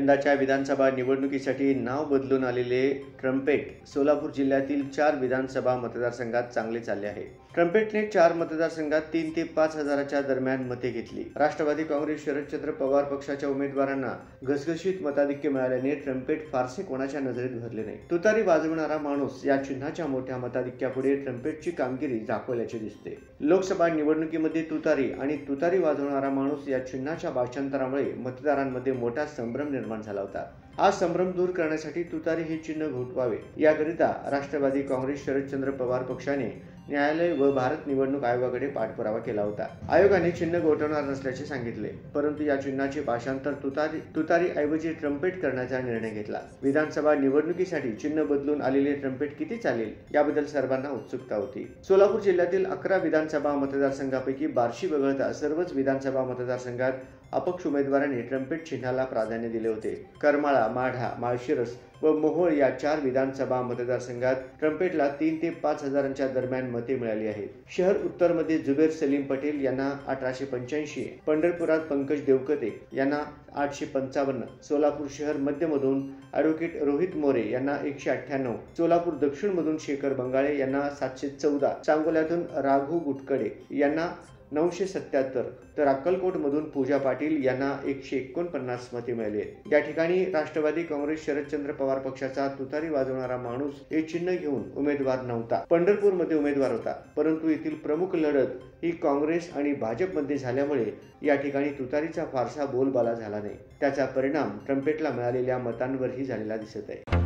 यंदाच्या विधानसभा निवडणुकीसाठी नाव बदलून आलेले ट्रम्पेट सोलापूर जिल्ह्यातील 4 विधानसभा मतदारसंघात चांगले चालले आहे. ट्रम्पेटने 4 मतदारसंघात 3 ते 5 हजाराच्या दरम्यान मते घेतली. राष्ट्रवादी काँग्रेस शरदचंद्र पवार पक्षाच्या उमेदवारांना घसघशीत मताधिक्य मिळाल्याने ट्रम्पेट फारसे कोणाच्या नजरेत भरले नाही. तुतारी वाजवणारा माणूस या चिन्हाच्या मोठ्या मताधिक्यापुढे ट्रम्पेटची कामगिरी दाखवल्याचे दिसते. लोकसभा निवडणुकीमध्ये तुतारी आणि तुतारी वाजवणारा माणूस या चिन्हाच्या भाषांतरामुळे मतदारांमध्ये मोठा संभ्रम निर्माण झाला होता. हा संभ्रम दूर करण्यासाठी तुतारी हे चिन्ह घोटवावे याकरिता राष्ट्रवादी काँग्रेस शरदचंद्र पवार पक्षाने न्यायालय व भारत निवडणूक आयोगाकडे पाठपुरावा केला होता. आयोगाने चिन्ह घोटवणार नसल्याचे सांगितले, परंतु या चिन्हाचे भाषांतर तुतारी ऐवजी ट्रम्पेट करण्याचा निर्णय घेतला. विधानसभा निवडणुकीसाठी चिन्ह बदलून आलेले ट्रम्पेट किती चालेल याबद्दल सर्वांना उत्सुकता होती. सोलापूर जिल्ह्यातील 11 विधानसभा मतदारसंघापैकी बार्शी वगळता सर्वच विधानसभा मतदारसंघात अपक्ष उमेदवारांनी ट्रम्पेट चिन्हाला प्राधान्य दिले होते. करमाळा, माढा, माळशिरस व मोहोळ या 4 विधानसभा मतदारसंघात ट्रम्पेटला 3 ते 5 हजारांच्या दरम्यान मते मिळाली आहेत. शहर उत्तरमध्ये जुबेर सलीम पटेल यांना 1885, पंढरपुरात पंकज देवकते यांना 855, सोलापूर शहर मध्यमधून ॲडव्होकेट रोहित मोरे यांना 198, सोलापूर दक्षिणमधून शेखर बंगाळे यांना 714, सांगोल्यातून राघू गुटकडे यांना 977, तर अक्कलकोटमधून पूजा पाटील यांना 149 मते मिळाली. या ठिकाणी राष्ट्रवादी काँग्रेस शरदचंद्र पवार पक्षाचा तुतारी वाजवणारा माणूस हे चिन्ह घेऊन उमेदवार नव्हता. पंढरपूरमध्ये उमेदवार होता, परंतु येथील प्रमुख लढत ही काँग्रेस आणि भाजपमध्ये झाल्यामुळे या ठिकाणी तुतारीचा फारसा बोलबाला झाला नाही. त्याचा परिणाम ट्रम्पेटला मिळालेल्या मतांवरही झालेला दिसत आहे.